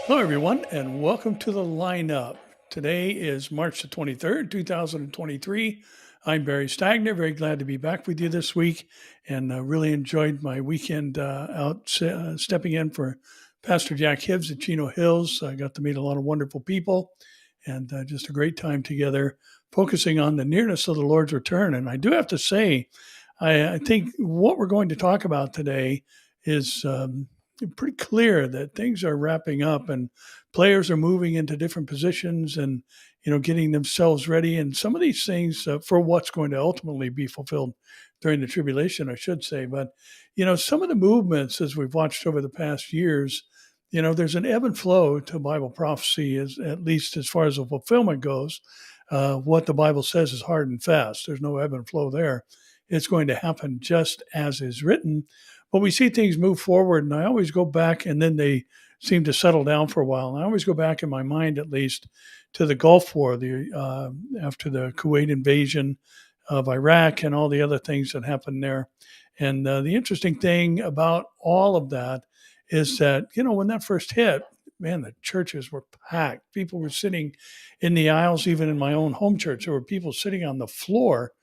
Hello, everyone, and welcome to the lineup. Today is March the 23rd, 2023. I'm Barry Stagner. Very glad to be back with you this week and really enjoyed my weekend out stepping in for Pastor Jack Hibbs at Chino Hills. I got to meet a lot of wonderful people and just a great time together, focusing on the nearness of the Lord's return. And I do have to say, I think what we're going to talk about today is pretty clear that things are wrapping up and players are moving into different positions and getting themselves ready, and some of these things for what's going to ultimately be fulfilled during the tribulation, I should say. But some of the movements as we've watched over the past years, there's an ebb and flow to Bible prophecy, as at least as far as the fulfillment goes. What the Bible says is hard and fast. There's no ebb and flow there. It's going to happen just as is written. But we see things move forward, and I always go back, and then they seem to settle down for a while. And I always go back in my mind, at least, to the Gulf War, after the Kuwait invasion of Iraq and all the other things that happened there. And the interesting thing about all of that is that, when that first hit, man, the churches were packed. People were sitting in the aisles, even in my own home church. There were people sitting on the floor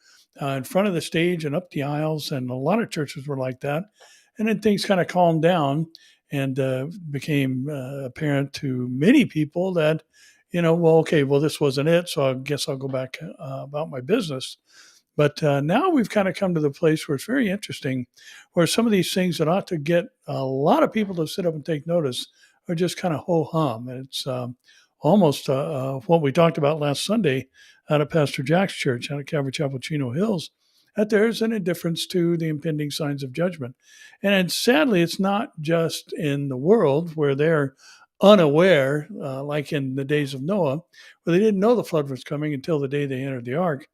in front of the stage and up the aisles. And a lot of churches were like that. And then things kind of calmed down and became apparent to many people that, this wasn't it. So I guess I'll go back about my business. But now we've kind of come to the place where it's very interesting, where some of these things that ought to get a lot of people to sit up and take notice are just kind of ho hum. And it's almost what we talked about last Sunday out of Pastor Jack's church, out of Calvary Chapel, Chino Hills, that there's an indifference to the impending signs of judgment. And sadly, it's not just in the world where they're unaware, like in the days of Noah, where they didn't know the flood was coming until the day they entered the ark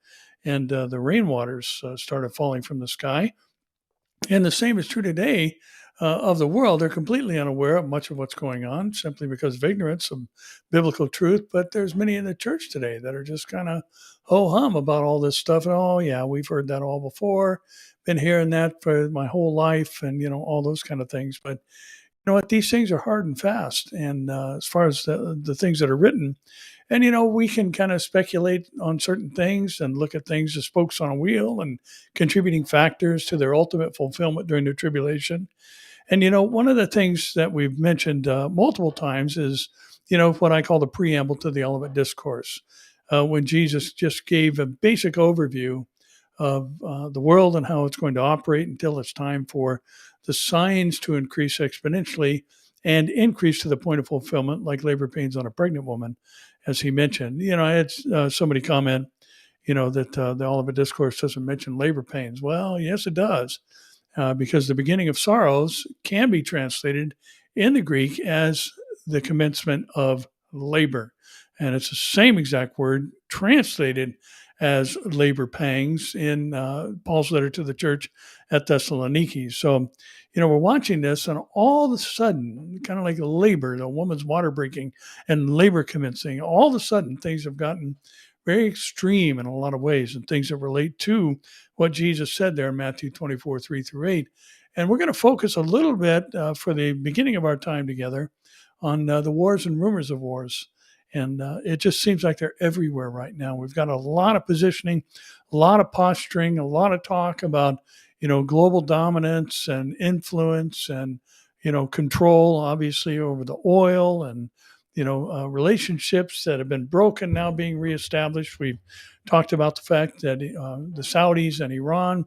and the rainwaters started falling from the sky. And the same is true today of the world. They're completely unaware of much of what's going on simply because of ignorance of biblical truth. But there's many in the church today that are just kind of ho hum about all this stuff. And oh, yeah, we've heard that all before, been hearing that for my whole life, and, all those kind of things. But you know what? These things are hard and fast. And as far as the things that are written, and, we can kind of speculate on certain things and look at things as spokes on a wheel and contributing factors to their ultimate fulfillment during the tribulation. And, one of the things that we've mentioned multiple times is, what I call the preamble to the Olivet Discourse, when Jesus just gave a basic overview of the world and how it's going to operate until it's time for the signs to increase exponentially and increase to the point of fulfillment, like labor pains on a pregnant woman, as he mentioned. I had somebody comment, that the Olivet Discourse doesn't mention labor pains. Well, yes, it does, because the beginning of sorrows can be translated in the Greek as the commencement of labor. And it's the same exact word translated as labor pangs in Paul's letter to the church at Thessaloniki. So, we're watching this, and all of a sudden, kind of like labor, the woman's water breaking and labor commencing, all of a sudden things have gotten very extreme in a lot of ways, and things that relate to what Jesus said there in Matthew 24, 3-8. And we're going to focus a little bit for the beginning of our time together on the wars and rumors of wars. And it just seems like they're everywhere right now. We've got a lot of positioning, a lot of posturing, a lot of talk about, global dominance and influence and, control, obviously, over the oil and, relationships that have been broken now being reestablished. We've talked about the fact that the Saudis and Iran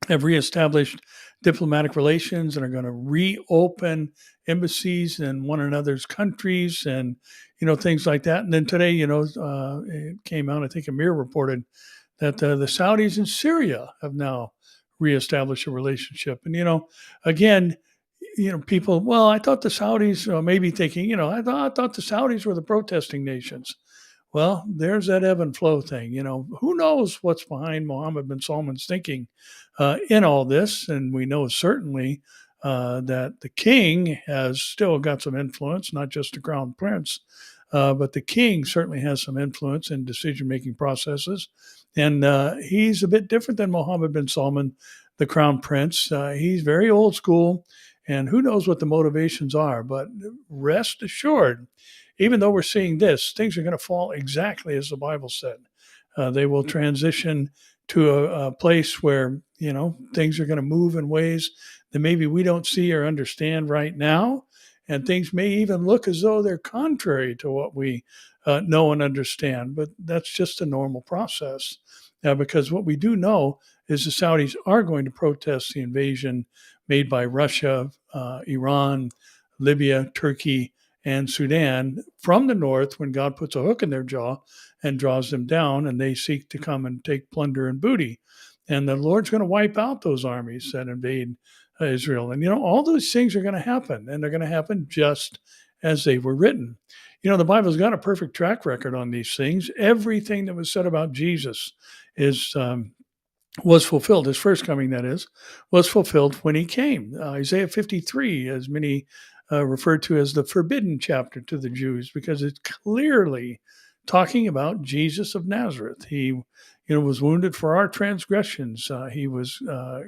have reestablished diplomatic relations and are going to reopen embassies in one another's countries and, things like that. And then today, it came out, I think Amir reported that the Saudis in Syria have now reestablished a relationship. And, again, people, well, I thought the Saudis, maybe thinking, I thought the Saudis were the protesting nations. Well, there's that ebb and flow thing. Who knows what's behind Mohammed bin Salman's thinking in all this? And we know certainly that the king has still got some influence, not just the crown prince, but the king certainly has some influence in decision-making processes. And he's a bit different than Mohammed bin Salman, the crown prince. He's very old school. And who knows what the motivations are, but rest assured, even though we're seeing this, things are going to fall exactly as the Bible said. They will transition to a place where, things are going to move in ways that maybe we don't see or understand right now. And things may even look as though they're contrary to what we know and understand. But that's just a normal process. Because what we do know is the Saudis are going to protest the invasion made by Russia, Iran, Libya, Turkey, and Sudan from the north when God puts a hook in their jaw and draws them down, and they seek to come and take plunder and booty. And the Lord's going to wipe out those armies that invade Israel. And, all those things are going to happen, and they're going to happen just as they were written. The Bible's got a perfect track record on these things. Everything that was said about Jesus is was fulfilled. His first coming, that is, was fulfilled when he came. Isaiah 53, as many referred to as the forbidden chapter to the Jews, because it's clearly talking about Jesus of Nazareth. He was wounded for our transgressions. He was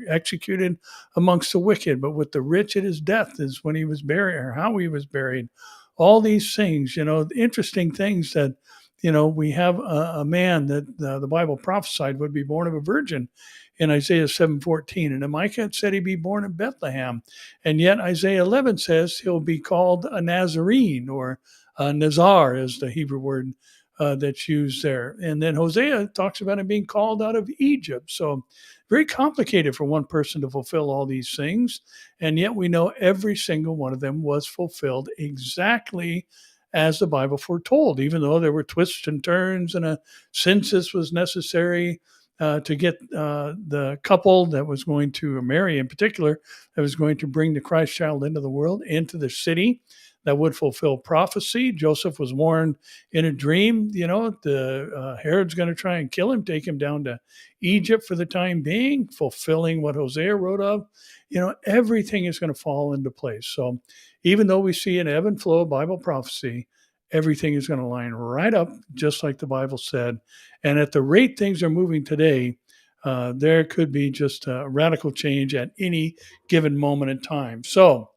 executed amongst the wicked, but with the rich at his death is when he was buried, or how he was buried. All these things, interesting things that, we have a man that the Bible prophesied would be born of a virgin in Isaiah 7:14. And Micah said he'd be born in Bethlehem. And yet Isaiah 11 says he'll be called a Nazarene, or Nazar is the Hebrew word that's used there. And then Hosea talks about him being called out of Egypt. So very complicated for one person to fulfill all these things. And yet we know every single one of them was fulfilled exactly as the Bible foretold, even though there were twists and turns and a census was necessary to get the couple that was going to marry, in particular, that was going to bring the Christ child into the world, into the city that would fulfill prophecy. Joseph was warned in a dream, Herod's going to try and kill him, take him down to Egypt for the time being, fulfilling what Hosea wrote of. Everything is going to fall into place. So even though we see an ebb and flow of Bible prophecy, everything is going to line right up, just like the Bible said. And at the rate things are moving today, there could be just a radical change at any given moment in time. So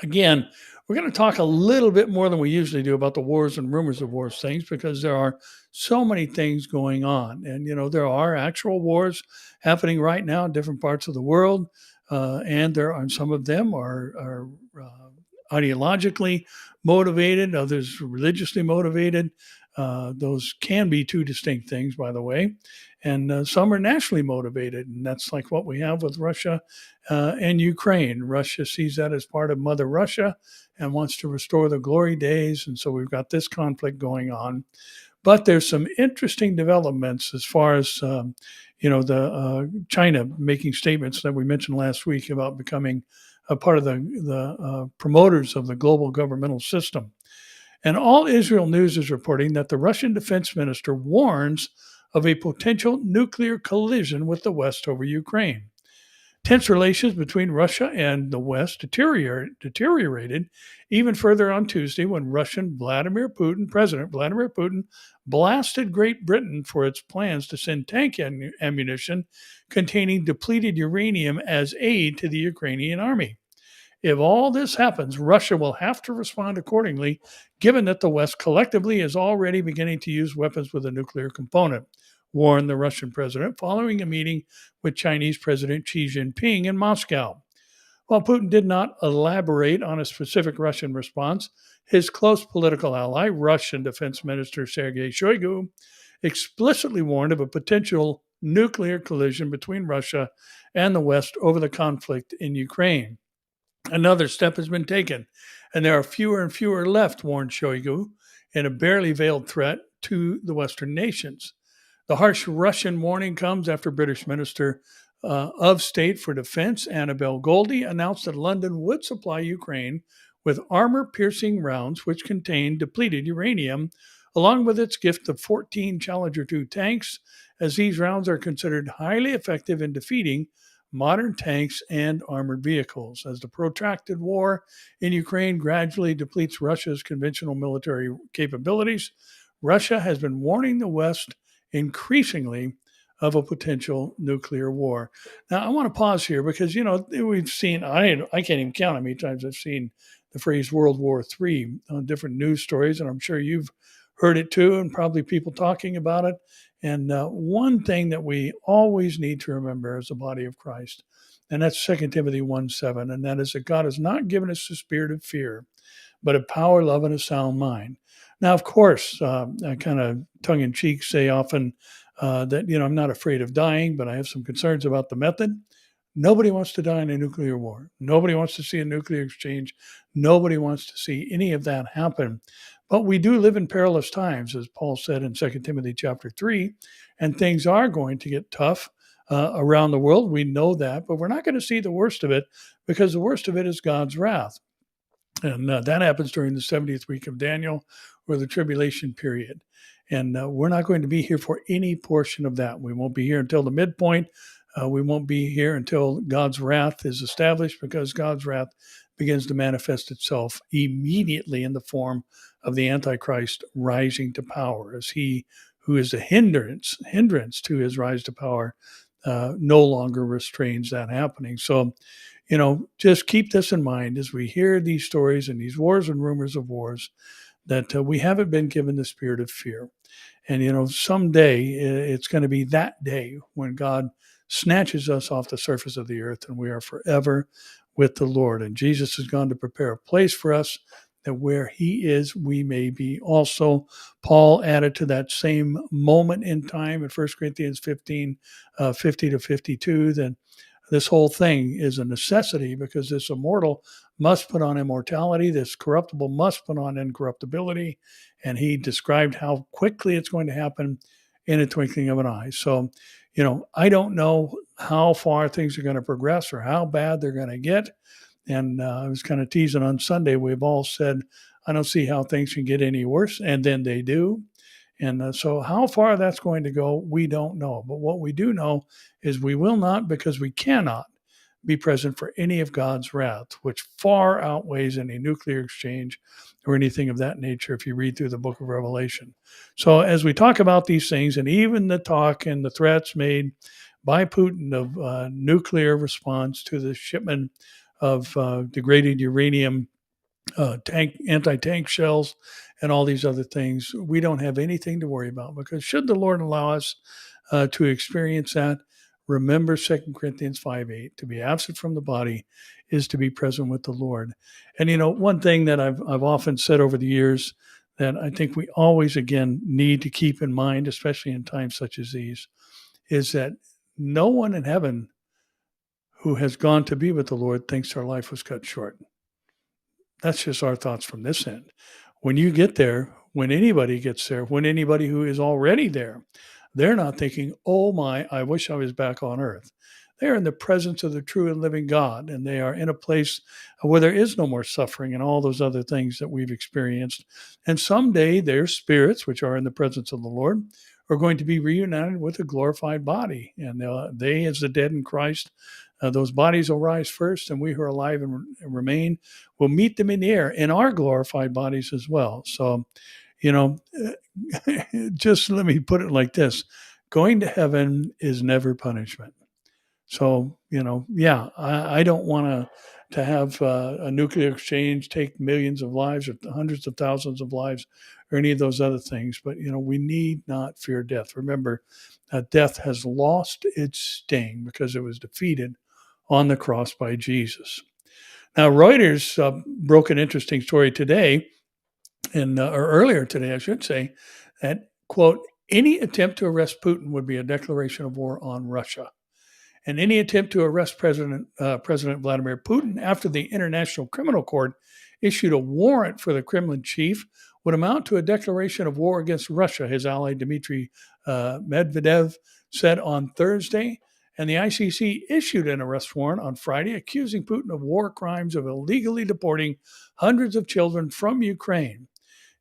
again, we're going to talk a little bit more than we usually do about the wars and rumors of wars things, because there are so many things going on. And, there are actual wars happening right now in different parts of the world. And there are some of them are ideologically motivated, others religiously motivated. Those can be two distinct things, by the way. And some are nationally motivated. And that's like what we have with Russia and Ukraine. Russia sees that as part of Mother Russia and wants to restore the glory days. And so we've got this conflict going on. But there's some interesting developments as far as, China making statements that we mentioned last week about becoming a part of the promoters of the global governmental system. And all Israel News is reporting that the Russian defense minister warns of a potential nuclear collision with the West over Ukraine. Tense relations between Russia and the West deteriorated even further on Tuesday when President Vladimir Putin, blasted Great Britain for its plans to send tank ammunition containing depleted uranium as aid to the Ukrainian army. If all this happens, Russia will have to respond accordingly, given that the West collectively is already beginning to use weapons with a nuclear component, warned the Russian president following a meeting with Chinese President Xi Jinping in Moscow. While Putin did not elaborate on a specific Russian response, his close political ally, Russian Defense Minister Sergei Shoigu, explicitly warned of a potential nuclear collision between Russia and the West over the conflict in Ukraine. Another step has been taken, and there are fewer and fewer left, warned Shoigu, in a barely veiled threat to the Western nations. The harsh Russian warning comes after British Minister of State for Defense Annabel Goldie announced that London would supply Ukraine with armor-piercing rounds which contain depleted uranium, along with its gift of 14 Challenger 2 tanks, as these rounds are considered highly effective in defeating modern tanks and armored vehicles. As the protracted war in Ukraine gradually depletes Russia's conventional military capabilities, Russia has been warning the West increasingly of a potential nuclear war. Now, I want to pause here because, we've seen, I can't even count how many times I've seen the phrase World War III on different news stories, and I'm sure you've heard it too, and probably people talking about it. And one thing that we always need to remember as a body of Christ, and that's 2 Timothy 1:7, and that is that God has not given us the spirit of fear, but of power, love, and a sound mind. Now, of course, I kind of tongue in cheek say often that, I'm not afraid of dying, but I have some concerns about the method. Nobody wants to die in a nuclear war. Nobody wants to see a nuclear exchange. Nobody wants to see any of that happen. But we do live in perilous times, as Paul said in 2 Timothy chapter 3, and things are going to get tough around the world. We know that, but we're not going to see the worst of it because the worst of it is God's wrath. And that happens during the 70th week of Daniel or the tribulation period. And we're not going to be here for any portion of that. We won't be here until the midpoint. We won't be here until God's wrath is established, because God's wrath begins to manifest itself immediately in the form of the Antichrist rising to power, as he who is a hindrance to his rise to power no longer restrains that happening. So, just keep this in mind as we hear these stories and these wars and rumors of wars, that we haven't been given the spirit of fear. And, someday it's going to be that day when God snatches us off the surface of the earth and we are forever with the Lord. And Jesus has gone to prepare a place for us, that where he is, we may be also. Paul added to that same moment in time in 1 Corinthians 15, 50 to 52, that this whole thing is a necessity, because this immortal must put on immortality, this corruptible must put on incorruptibility. And he described how quickly it's going to happen in a twinkling of an eye. So, I don't know how far things are going to progress or how bad they're going to get. And I was kind of teasing on Sunday. We've all said, I don't see how things can get any worse. And then they do. And so how far that's going to go, we don't know. But what we do know is we will not, because we cannot be present for any of God's wrath, which far outweighs any nuclear exchange or anything of that nature if you read through the book of Revelation. So as we talk about these things, and even the talk and the threats made by Putin of nuclear response to the shipment of degraded uranium, anti-tank shells, and all these other things, we don't have anything to worry about, because should the Lord allow us to experience that, remember 2 Corinthians 5:8, to be absent from the body is to be present with the Lord. And one thing that I've often said over the years, that I think we always again need to keep in mind, especially in times such as these, is that no one in heaven who has gone to be with the Lord thinks their life was cut short. That's just our thoughts from this end. When you get there, when anybody gets there, when anybody who is already there, they're not thinking, oh my, I wish I was back on earth. They're in the presence of the true and living God, and they are in a place where there is no more suffering and all those other things that we've experienced. And someday their spirits, which are in the presence of the Lord, are going to be reunited with a glorified body. And they, as the dead in Christ, those bodies will rise first, and we who are alive and remain will meet them in the air in our glorified bodies as well. So, just let me put it like this: going to heaven is never punishment. So, I don't want to have a nuclear exchange take millions of lives or hundreds of thousands of lives or any of those other things. But, we need not fear death. Remember, death has lost its sting because it was defeated on the cross by Jesus. Now, Reuters broke an interesting story today, or earlier today, I should say, that, quote, any attempt to arrest Putin would be a declaration of war on Russia. And any attempt to arrest President Vladimir Putin after the International Criminal Court issued a warrant for the Kremlin chief would amount to a declaration of war against Russia, his ally Dmitry Medvedev said on Thursday. And the ICC issued an arrest warrant on Friday, accusing Putin of war crimes of illegally deporting hundreds of children from Ukraine.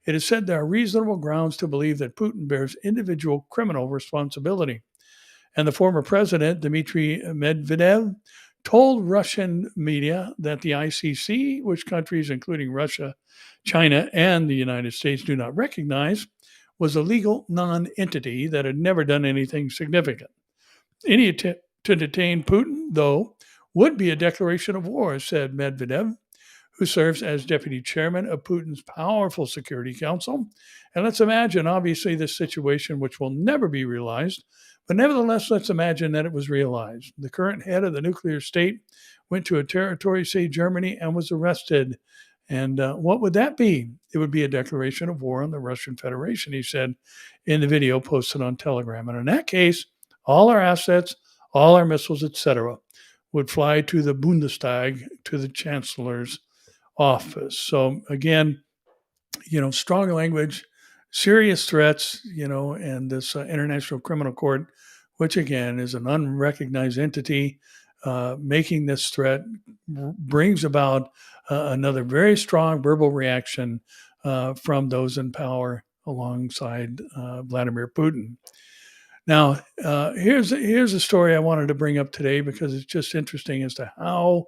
It is said there are reasonable grounds to believe that Putin bears individual criminal responsibility. And the former president, Dmitry Medvedev, told Russian media that the ICC, which countries including Russia, China, and the United States do not recognize, was a legal non-entity that had never done anything significant. Any attempt to detain Putin, though, would be a declaration of war, said Medvedev, who serves as deputy chairman of Putin's powerful Security Council. And let's imagine, obviously, this situation, which will never be realized, but nevertheless, let's imagine that it was realized. The current head of the nuclear state went to a territory, say Germany, and was arrested. And what would that be? It would be a declaration of war on the Russian Federation, he said in the video posted on Telegram. And in that case, all our assets, all our missiles, etc., would fly to the Bundestag, to the chancellor's office. So again, strong language, serious threats, and this International Criminal Court, which again is an unrecognized entity, making this threat brings about another very strong verbal reaction from those in power alongside Vladimir Putin. Now, here's a story I wanted to bring up today because it's just interesting as to how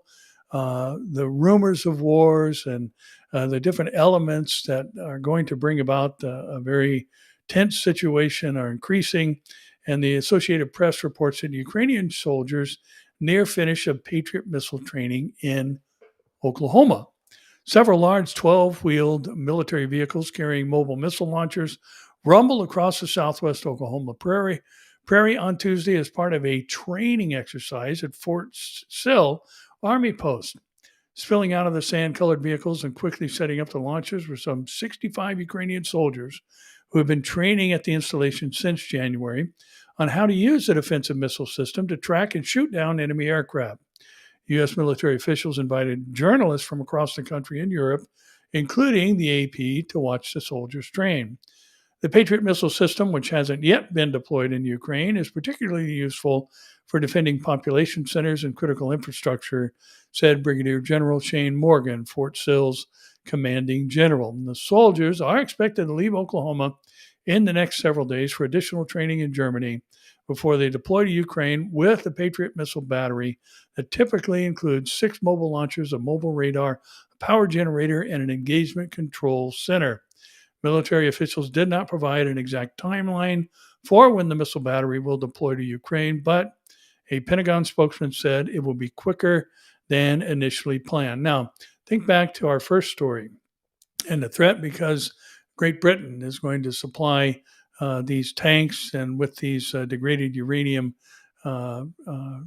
the rumors of wars and the different elements that are going to bring about a very tense situation are increasing. And the Associated Press reports that Ukrainian soldiers near finish of Patriot missile training in Oklahoma. Several large 12-wheeled military vehicles carrying mobile missile launchers rumbled across the southwest Oklahoma prairie on Tuesday as part of a training exercise at Fort Sill Army Post. Spilling out of the sand-colored vehicles and quickly setting up the launchers were some 65 Ukrainian soldiers who have been training at the installation since January on how to use the defensive missile system to track and shoot down enemy aircraft. U.S. military officials invited journalists from across the country and Europe, including the AP, to watch the soldiers train. The Patriot missile system, which hasn't yet been deployed in Ukraine, is particularly useful for defending population centers and critical infrastructure, said Brigadier General Shane Morgan, Fort Sill's commanding general. And the soldiers are expected to leave Oklahoma in the next several days for additional training in Germany before they deploy to Ukraine with the Patriot missile battery that typically includes 6 mobile launchers, a mobile radar, a power generator, and an engagement control center. Military officials did not provide an exact timeline for when the missile battery will deploy to Ukraine, but a Pentagon spokesman said it will be quicker than initially planned. Now, think back to our first story and the threat because Great Britain is going to supply these tanks and with these degraded uranium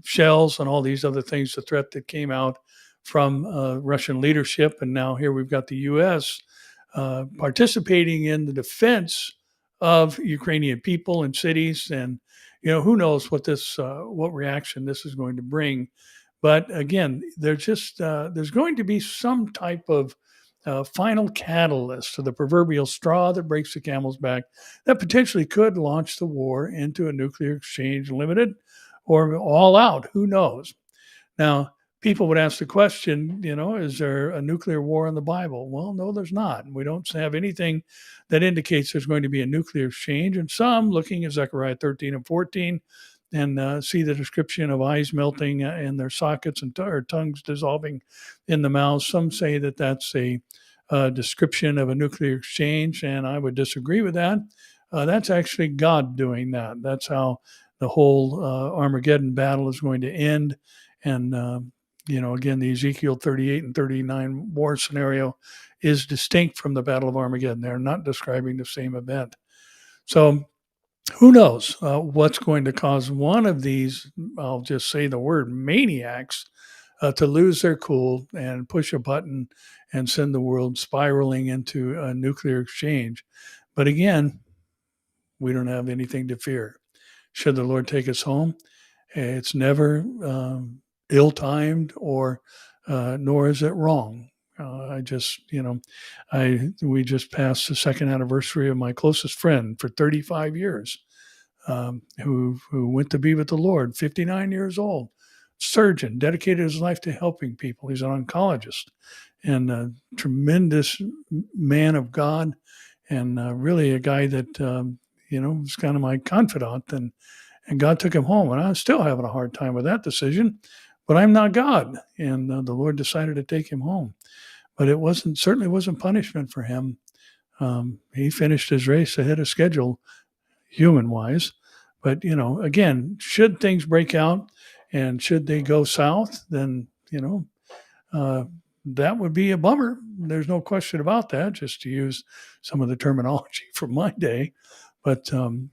shells and all these other things, the threat that came out from Russian leadership. And now here we've got the U.S. Participating in the defense of Ukrainian people and cities. And, who knows what reaction this is going to bring. But again, there's going to be some type of final catalyst to the proverbial straw that breaks the camel's back that potentially could launch the war into a nuclear exchange limited or all out. Who knows? Now, people would ask the question, is there a nuclear war in the Bible? Well, no, there's not. We don't have anything that indicates there's going to be a nuclear exchange. And some, looking at Zechariah 13 and 14, and see the description of eyes melting in their sockets and tongues dissolving in the mouth. Some say that that's a description of a nuclear exchange, and I would disagree with that. That's actually God doing that. That's how the whole Armageddon battle is going to end. And, again, the Ezekiel 38 and 39 war scenario is distinct from the Battle of Armageddon. They're not describing the same event. So who knows what's going to cause one of these, I'll just say the word maniacs, to lose their cool and push a button and send the world spiraling into a nuclear exchange. But again, we don't have anything to fear. Should the Lord take us home, it's never ill-timed or nor is it wrong. We just passed the second anniversary of my closest friend for 35 years, who went to be with the Lord, 59 years old, surgeon, dedicated his life to helping people. He's an oncologist and a tremendous man of God, and really a guy that was kind of my confidant. And God took him home, and I'm still having a hard time with that decision. But I'm not God, and the Lord decided to take him home. But it certainly wasn't punishment for him. He finished his race ahead of schedule, human-wise. But, again, should things break out and should they go south, then, uh, that would be a bummer. There's no question about that, just to use some of the terminology from my day. But, to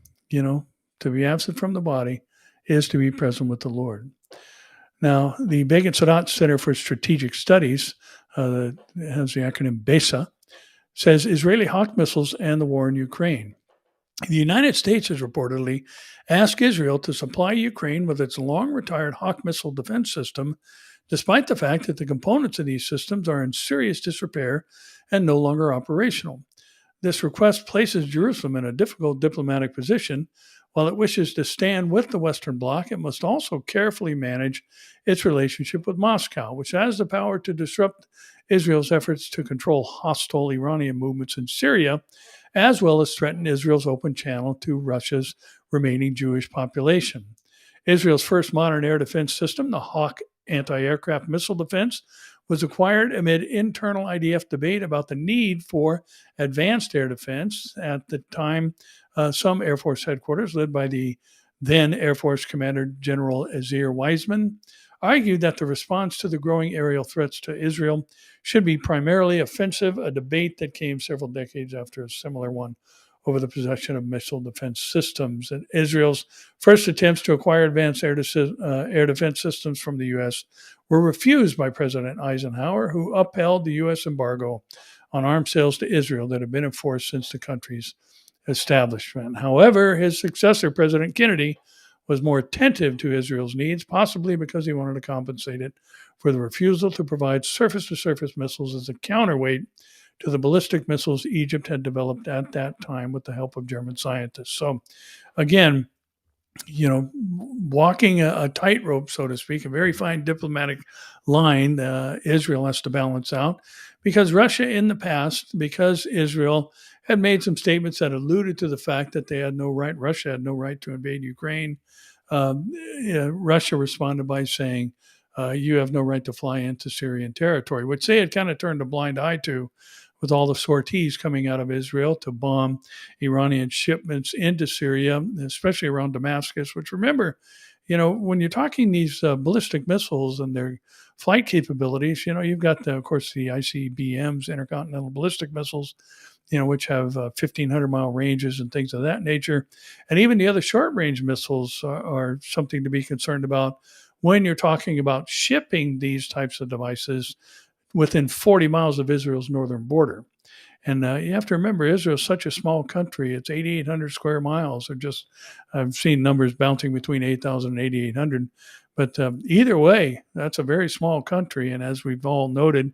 be absent from the body is to be present with the Lord. Now, the Begin Sadat Center for Strategic Studies, that has the acronym BESA, says Israeli Hawk missiles and the war in Ukraine. The United States has reportedly asked Israel to supply Ukraine with its long retired Hawk missile defense system, despite the fact that the components of these systems are in serious disrepair and no longer operational. This request places Jerusalem in a difficult diplomatic position. While it wishes to stand with the Western Bloc, it must also carefully manage its relationship with Moscow, which has the power to disrupt Israel's efforts to control hostile Iranian movements in Syria, as well as threaten Israel's open channel to Russia's remaining Jewish population. Israel's first modern air defense system, the Hawk anti-aircraft missile defense, was acquired amid internal IDF debate about the need for advanced air defense. At the time, some Air Force headquarters, led by the then Air Force Commander General Azir Weizman, argued that the response to the growing aerial threats to Israel should be primarily offensive, a debate that came several decades after a similar one over the possession of missile defense systems. And Israel's first attempts to acquire advanced air defense systems from the U.S. were refused by President Eisenhower, who upheld the U.S. embargo on arms sales to Israel that had been in force since the country's establishment. However, his successor, President Kennedy, was more attentive to Israel's needs, possibly because he wanted to compensate it for the refusal to provide surface-to-surface missiles as a counterweight to the ballistic missiles Egypt had developed at that time with the help of German scientists. So, again, walking a tightrope, so to speak, a very fine diplomatic line Israel has to balance out, because Russia in the past, because Israel had made some statements that alluded to the fact that Russia had no right to invade Ukraine. Russia responded by saying, you have no right to fly into Syrian territory, which they had kind of turned a blind eye to with all the sorties coming out of Israel to bomb Iranian shipments into Syria, especially around Damascus, which, remember, when you're talking these ballistic missiles and their flight capabilities, you've got, of course, the ICBMs, intercontinental ballistic missiles, which have 1,500-mile ranges and things of that nature. And even the other short-range missiles are something to be concerned about when you're talking about shipping these types of devices within 40 miles of Israel's northern border. And you have to remember, Israel is such a small country. It's 8,800 square miles. I've seen numbers bouncing between 8,000 and 8,800. But either way, that's a very small country. And as we've all noted,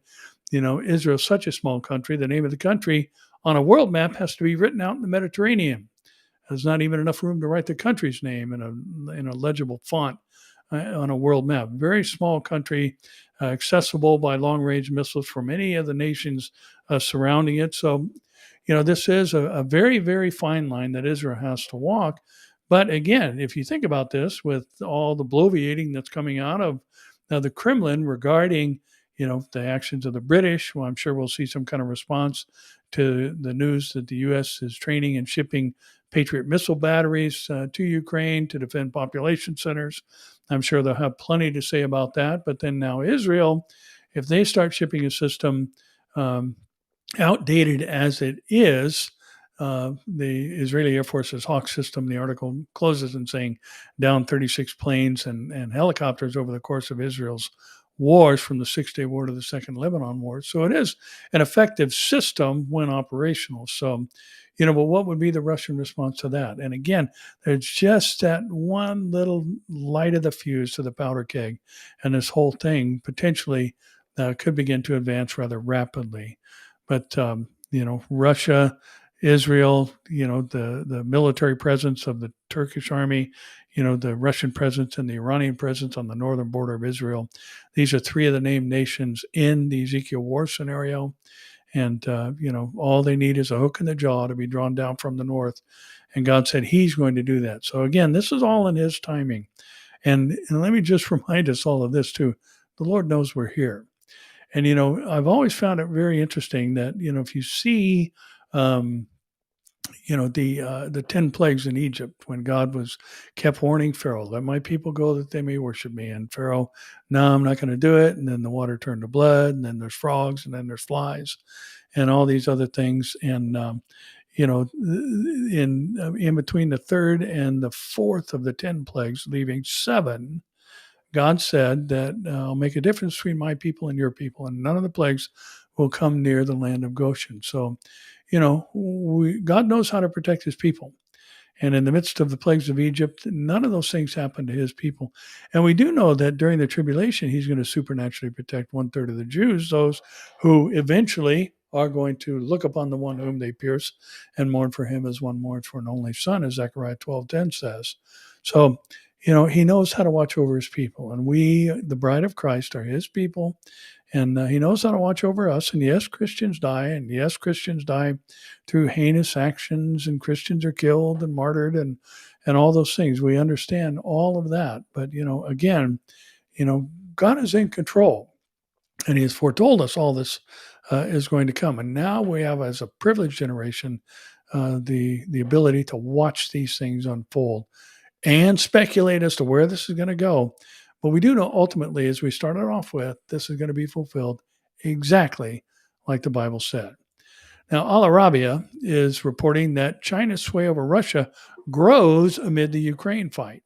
Israel is such a small country. The name of the country on a world map has to be written out in the Mediterranean. There's not even enough room to write the country's name in a legible font on a world map. Very small country, accessible by long-range missiles from any of the nations surrounding it. So, this is a very, very fine line that Israel has to walk. But again, if you think about this, with all the bloviating that's coming out of the Kremlin regarding, the actions of the British, well, I'm sure we'll see some kind of response to the news that the U.S. is training and shipping Patriot missile batteries to Ukraine to defend population centers. I'm sure they'll have plenty to say about that. But then now Israel, if they start shipping a system outdated as it is, the Israeli Air Force's Hawk system, the article closes in saying, down 36 planes and helicopters over the course of Israel's wars from the Six-Day War to the Second Lebanon War. So it is an effective system when operational. So, but what would be the Russian response to that? And again, there's just that one little light of the fuse to the powder keg, and this whole thing potentially could begin to advance rather rapidly. But, Russia, Israel, the military presence of the Turkish army, the Russian presence and the Iranian presence on the northern border of Israel. These are three of the named nations in the Ezekiel war scenario. And, all they need is a hook in the jaw to be drawn down from the north. And God said he's going to do that. So again, this is all in his timing. And let me just remind us all of this too. The Lord knows we're here. And, I've always found it very interesting that, if you see, the 10 plagues in Egypt, when God was kept warning Pharaoh, let my people go that they may worship me. And Pharaoh, no, I'm not going to do it. And then the water turned to blood, and then there's frogs, and then there's flies, and all these other things. And, in between the third and the fourth of the 10 plagues, leaving seven, God said that I'll make a difference between my people and your people, and none of the plagues will come near the land of Goshen. So, God knows how to protect his people. And in the midst of the plagues of Egypt, none of those things happened to his people. And we do know that during the tribulation, he's going to supernaturally protect 1/3 of the Jews, those who eventually are going to look upon the one whom they pierce and mourn for him as one mourns for an only son, as Zechariah 12:10 says. So, he knows how to watch over his people. And we, the bride of Christ, are his people. And he knows how to watch over us. And yes, Christians die. And yes, Christians die through heinous actions. And Christians are killed and martyred and all those things. We understand all of that. But, again, God is in control. And he has foretold us all this is going to come. And now we have, as a privileged generation, the ability to watch these things unfold and speculate as to where this is going to go. But we do know ultimately, as we started off with, this is going to be fulfilled exactly like the Bible said. Now, Al Arabiya is reporting that China's sway over Russia grows amid the Ukraine fight.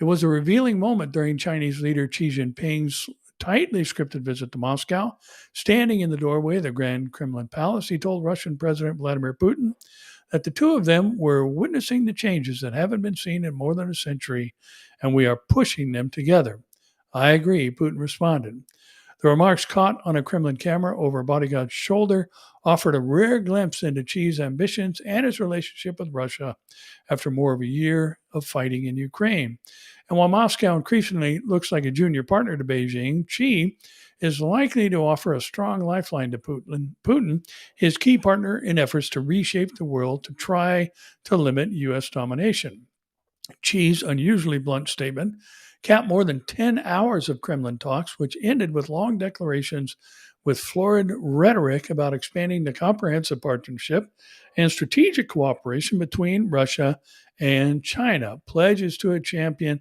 It was a revealing moment during Chinese leader Xi Jinping's tightly scripted visit to Moscow. Standing in the doorway of the Grand Kremlin Palace, he told Russian President Vladimir Putin that the two of them were witnessing the changes that haven't been seen in more than a century, and we are pushing them together. I agree, Putin responded. The remarks, caught on a Kremlin camera over a bodyguard's shoulder, offered a rare glimpse into Xi's ambitions and his relationship with Russia after more of a year of fighting in Ukraine. And while Moscow increasingly looks like a junior partner to Beijing, Xi is likely to offer a strong lifeline to Putin, his key partner in efforts to reshape the world to try to limit U.S. domination. Xi's unusually blunt statement capped more than 10 hours of Kremlin talks, which ended with long declarations with florid rhetoric about expanding the comprehensive partnership and strategic cooperation between Russia and China. Pledges to champion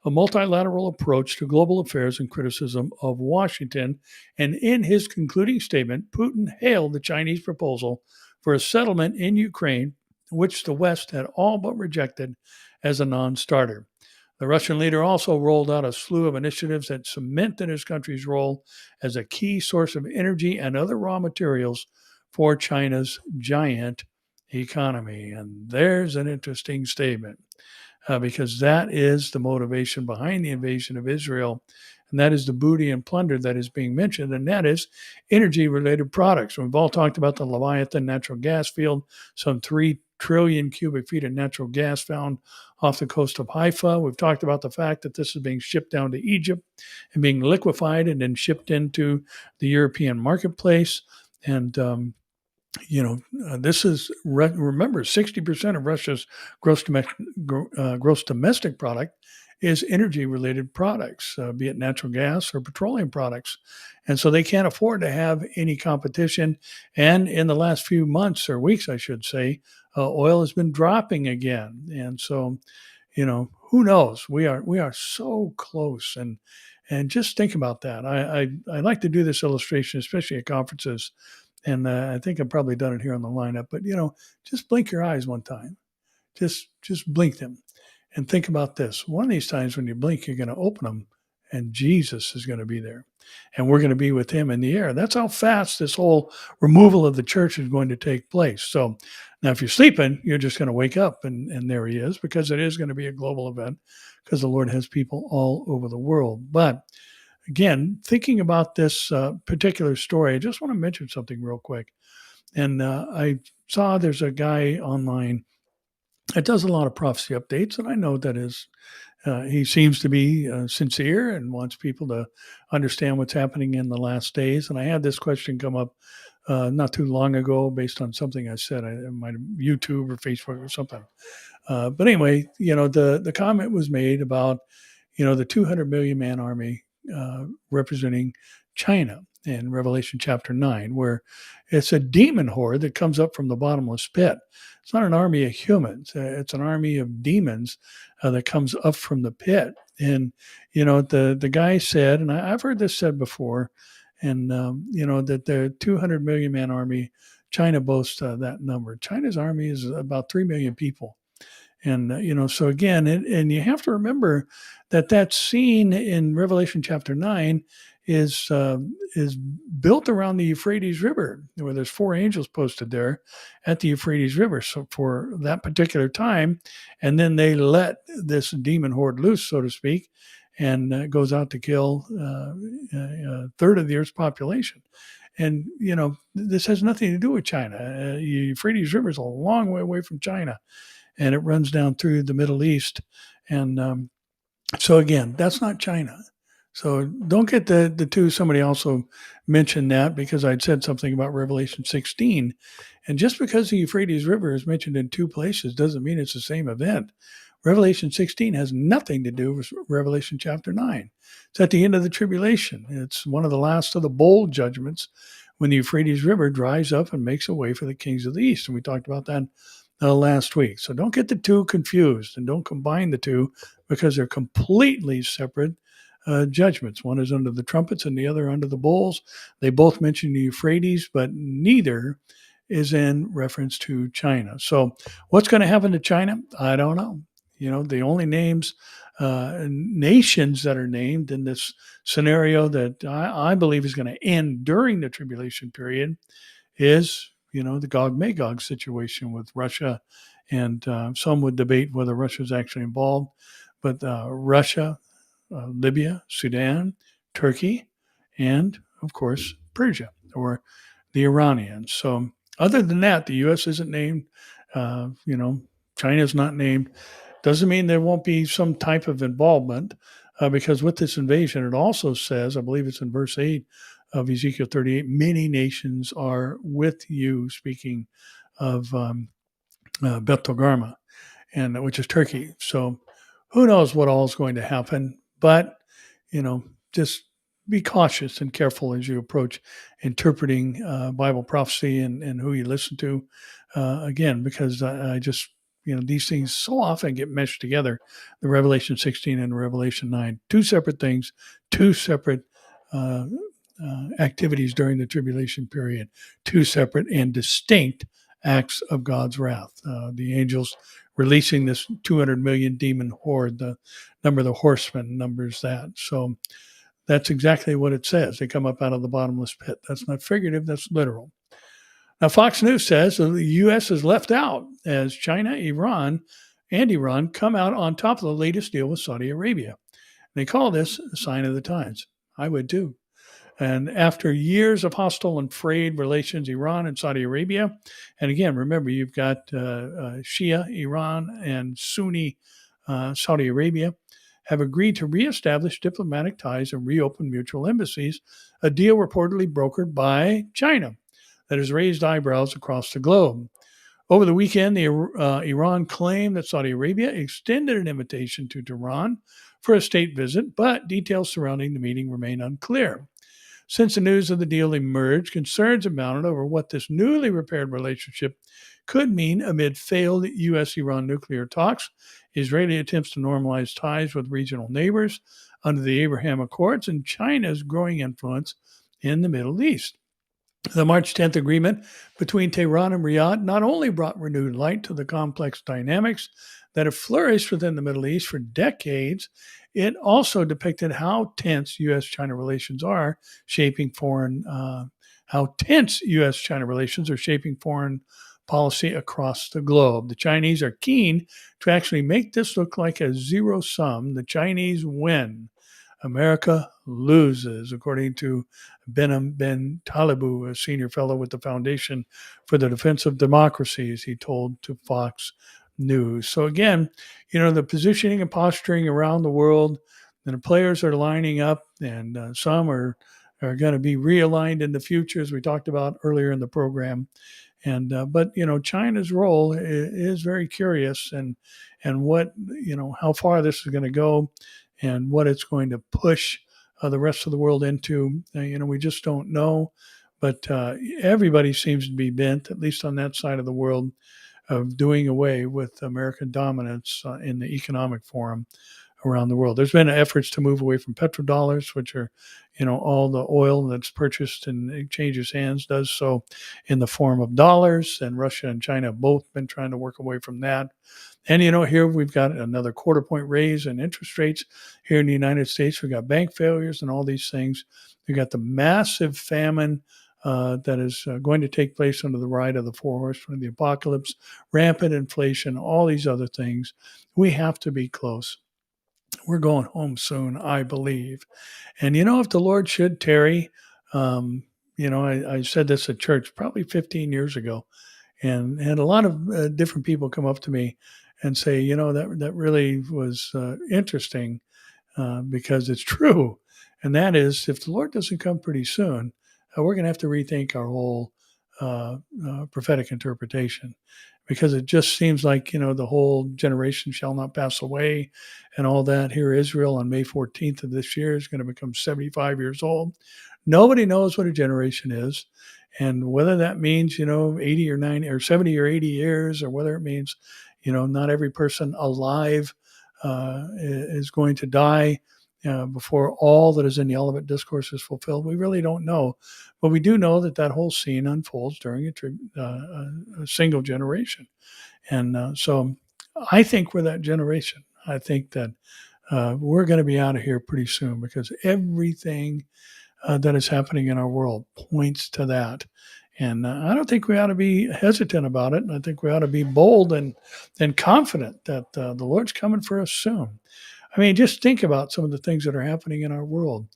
a multilateral approach to global affairs and criticism of Washington. And in his concluding statement, Putin hailed the Chinese proposal for a settlement in Ukraine, which the West had all but rejected as a non-starter. The Russian leader also rolled out a slew of initiatives that cemented his country's role as a key source of energy and other raw materials for China's giant economy. And there's an interesting statement, because that is the motivation behind the invasion of Israel. And that is the booty and plunder that is being mentioned, and that is energy-related products. We've all talked about the Leviathan natural gas field, some 3 trillion cubic feet of natural gas found off the coast of Haifa. We've talked about the fact that this is being shipped down to Egypt and being liquefied and then shipped into the European marketplace. And this is, remember, 60% of Russia's gross domestic product is energy-related products, be it natural gas or petroleum products. And so they can't afford to have any competition. And in the last few months or weeks, I should say, oil has been dropping again. And so, who knows? We are so close. And just think about that. I like to do this illustration, especially at conferences. And I think I've probably done it here on the lineup. But, just blink your eyes one time. Just blink them. And think about this. One of these times when you blink, you're going to open them, and Jesus is going to be there. And we're going to be with him in the air. That's how fast this whole removal of the church is going to take place. So now if you're sleeping, you're just going to wake up, and there he is, because it is going to be a global event, because the Lord has people all over the world. But again, thinking about this particular story, I just want to mention something real quick. And I saw there's a guy online that does a lot of prophecy updates, and I know that he seems to be sincere and wants people to understand what's happening in the last days. And I had this question come up not too long ago based on something I said. I might have YouTube or Facebook or something. But anyway, the comment was made about, the 200 million man army representing China. in Revelation chapter 9, where it's a demon horde that comes up from the bottomless pit. It's not an army of humans. It's an army of demons that comes up from the pit. And, the guy said, and I've heard this said before, and, that the 200 million man army, China boasts that number. China's army is about 3 million people. And, so again, and you have to remember that scene in Revelation chapter 9 is built around the Euphrates River, where there's 4 angels posted there at the Euphrates River. So for that particular time, and then they let this demon horde loose, so to speak, and goes out to kill a third of the Earth's population. And, this has nothing to do with China. Euphrates River is a long way away from China, and it runs down through the Middle East. And so again, that's not China. So don't get the two. Somebody also mentioned that because I'd said something about Revelation 16. And just because the Euphrates River is mentioned in 2 places doesn't mean it's the same event. Revelation 16 has nothing to do with Revelation chapter 9. It's at the end of the tribulation. It's one of the last of the bowl judgments when the Euphrates River dries up and makes a way for the kings of the east. And we talked about that last week. So don't get the two confused and don't combine the two because they're completely separate judgments. One is under the trumpets and the other under the bowls. They both mention the Euphrates, but neither is in reference to China. So what's going to happen to China? I don't know. The only names, nations that are named in this scenario that I believe is going to end during the tribulation period is, the Gog-Magog situation with Russia. And some would debate whether Russia is actually involved. But Russia, Libya, Sudan, Turkey, and, of course, Persia or the Iranians. So other than that, the U.S. isn't named. China's not named. Doesn't mean there won't be some type of involvement because with this invasion, it also says, I believe it's in verse 8 of Ezekiel 38, many nations are with you, speaking of Beth Togarmah, and which is Turkey. So who knows what all is going to happen, but, just be cautious and careful as you approach interpreting Bible prophecy and who you listen to. Again, because I just, these things so often get meshed together, the Revelation 16 and Revelation 9, 2 separate things, 2 separate activities during the tribulation period, 2 separate and distinct acts of God's wrath. The angels releasing this 200 million demon horde, the number of the horsemen numbers that. So that's exactly what it says. They come up out of the bottomless pit. That's not figurative, that's literal. Now, Fox News says the U.S. is left out as China, Iran come out on top of the latest deal with Saudi Arabia. They call this a sign of the times. I would too. And after years of hostile and frayed relations, Iran and Saudi Arabia, and again, remember, you've got Shia Iran and Sunni Saudi Arabia, have agreed to reestablish diplomatic ties and reopen mutual embassies, a deal reportedly brokered by China that has raised eyebrows across the globe. Over the weekend, Iran claimed that Saudi Arabia extended an invitation to Tehran for a state visit, but details surrounding the meeting remain unclear. Since the news of the deal emerged, concerns have mounted over what this newly repaired relationship could mean amid failed U.S.-Iran nuclear talks, Israeli attempts to normalize ties with regional neighbors under the Abraham Accords, and China's growing influence in the Middle East. The March 10th agreement between Tehran and Riyadh not only brought renewed light to the complex dynamics that have flourished within the Middle East for decades, it also depicted how tense U.S.-China relations are shaping foreign policy across the globe. The Chinese are keen to actually make this look like a zero sum. The Chinese win. America loses, according to Behnam Ben Talibu, a senior fellow with the Foundation for the Defense of Democracies, he told to Fox News. So again, the positioning and posturing around the world, and the players are lining up, and some are going to be realigned in the future, as we talked about earlier in the program. But China's role is very curious, and what how far this is going to go, and what it's going to push the rest of the world into. We just don't know. But everybody seems to be bent, at least on that side of the world, of doing away with American dominance in the economic forum around the world. There's been efforts to move away from petrodollars, which are, all the oil that's purchased and it changes hands does so in the form of dollars. And Russia and China have both been trying to work away from that. And, here we've got another quarter point raise in interest rates here in the United States. We've got bank failures and all these things. We've got the massive famine that is going to take place under the ride of the four horsemen of the apocalypse, rampant inflation, all these other things. We have to be close. We're going home soon, I believe. And, if the Lord should tarry, I said this at church probably 15 years ago, and had a lot of different people come up to me and say, that really was interesting because it's true. And that is, if the Lord doesn't come pretty soon, we're going to have to rethink our whole prophetic interpretation, because it just seems like, the whole generation shall not pass away and all that. Here, Israel on May 14th of this year is going to become 75 years old. Nobody knows what a generation is. And whether that means, 80 or 90 or 70 or 80 years, or whether it means, not every person alive is going to die before all that is in the Olivet Discourse is fulfilled, we really don't know. But we do know that whole scene unfolds during a single generation. And so I think we're that generation. I think that we're going to be out of here pretty soon, because everything that is happening in our world points to that. And I don't think we ought to be hesitant about it. And I think we ought to be bold and confident that the Lord's coming for us soon. I mean, just think about some of the things that are happening in our world,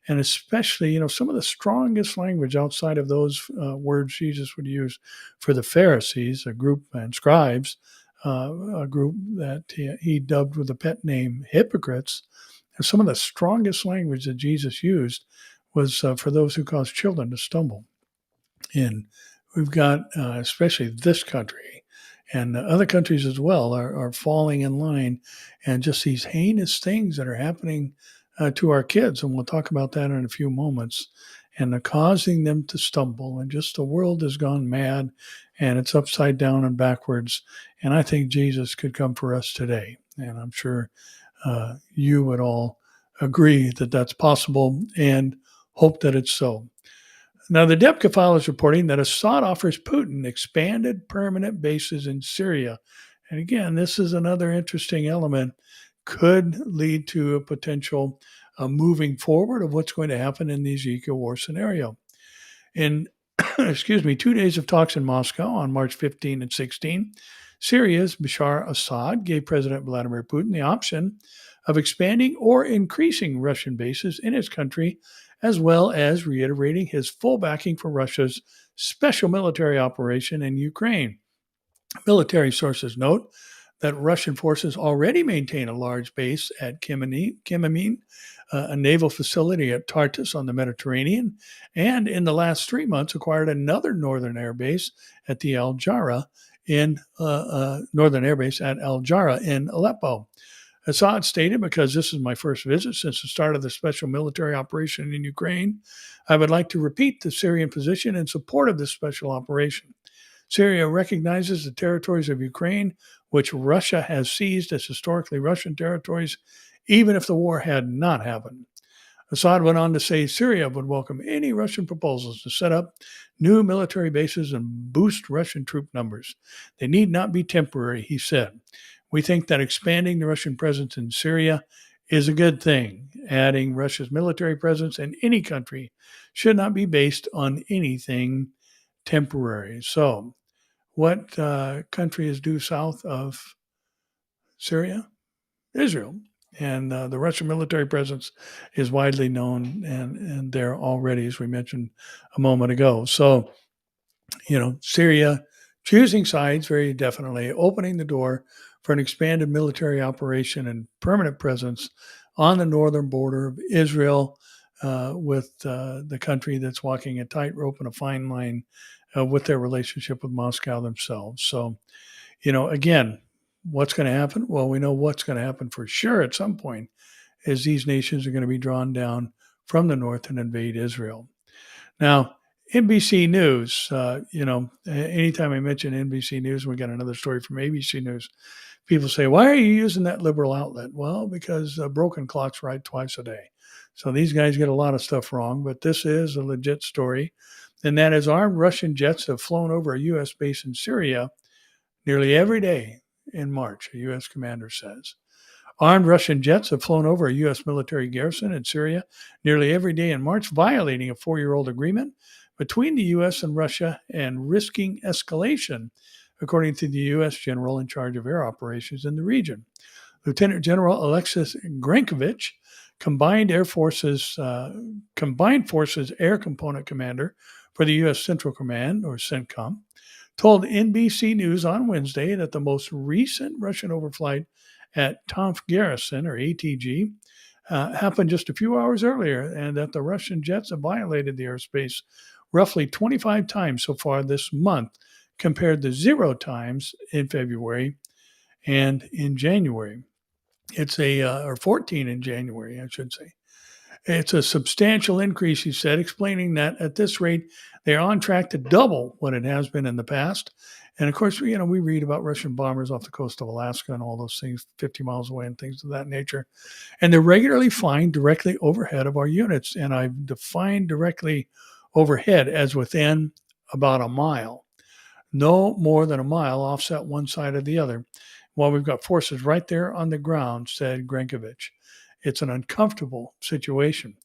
and especially, some of the strongest language outside of those words Jesus would use for the Pharisees, a group, and scribes, a group that he dubbed with the pet name hypocrites. And some of the strongest language that Jesus used was for those who cause children to stumble. And we've got, especially this country and other countries as well, are falling in line, and just these heinous things that are happening to our kids. And we'll talk about that in a few moments. And they're causing them to stumble. And just the world has gone mad, and it's upside down and backwards. And I think Jesus could come for us today. And I'm sure you would all agree that that's possible, and hope that it's so. Now, the Debka file is reporting that Assad offers Putin expanded permanent bases in Syria. And again, this is another interesting element, could lead to a potential moving forward of what's going to happen in the Ezekiel war scenario. In 2 days of talks in Moscow on March 15 and 16, Syria's Bashar Assad gave President Vladimir Putin the option of expanding or increasing Russian bases in his country, as well as reiterating his full backing for Russia's special military operation in Ukraine. Military sources note that Russian forces already maintain a large base at Khmeimim, a naval facility at Tartus on the Mediterranean, and in the last 3 months acquired another northern air base at the Al Jara in northern air base at Al Jara in Aleppo. Assad stated, because this is my first visit since the start of the special military operation in Ukraine, I would like to repeat the Syrian position in support of this special operation. Syria recognizes the territories of Ukraine, which Russia has seized as historically Russian territories, even if the war had not happened. Assad went on to say Syria would welcome any Russian proposals to set up new military bases and boost Russian troop numbers. They need not be temporary, he said. We think that expanding the Russian presence in Syria is a good thing. Adding Russia's military presence in any country should not be based on anything temporary. So, what country is due south of Syria? Israel. And the Russian military presence is widely known and there already, as we mentioned a moment ago. So, Syria choosing sides very definitely, opening the door for an expanded military operation and permanent presence on the northern border of Israel, with the country that's walking a tightrope and a fine line with their relationship with Moscow themselves. So, again, what's going to happen? Well, we know what's going to happen for sure at some point is these nations are going to be drawn down from the north and invade Israel. Now, NBC News, anytime I mention NBC News, we got another story from ABC News. People say, why are you using that liberal outlet? Well, because broken clocks write twice a day. So these guys get a lot of stuff wrong, but this is a legit story. And that is armed Russian jets have flown over a U.S. base in Syria nearly every day in March, a U.S. commander says. Armed Russian jets have flown over a U.S. military garrison in Syria nearly every day in March, violating a 4-year-old agreement between the U.S. and Russia and risking escalation, according to the U.S. general in charge of air operations in the region. Lieutenant General Alexis Grankovich, Combined Forces Air Component Commander for the U.S. Central Command, or CENTCOM, told NBC News on Wednesday that the most recent Russian overflight at Tomsk Garrison, or ATG, happened just a few hours earlier, and that the Russian jets have violated the airspace roughly 25 times so far this month, compared to 0 times in February and in January. It's or 14 in January, I should say. It's a substantial increase, he said, explaining that at this rate, they're on track to double what it has been in the past. And of course, we read about Russian bombers off the coast of Alaska and all those things 50 miles away and things of that nature. And they're regularly flying directly overhead of our units. And I've defined directly overhead as within about a mile. No more than a mile offset one side or the other, while we've got forces right there on the ground, said Grankovich. It's an uncomfortable situation.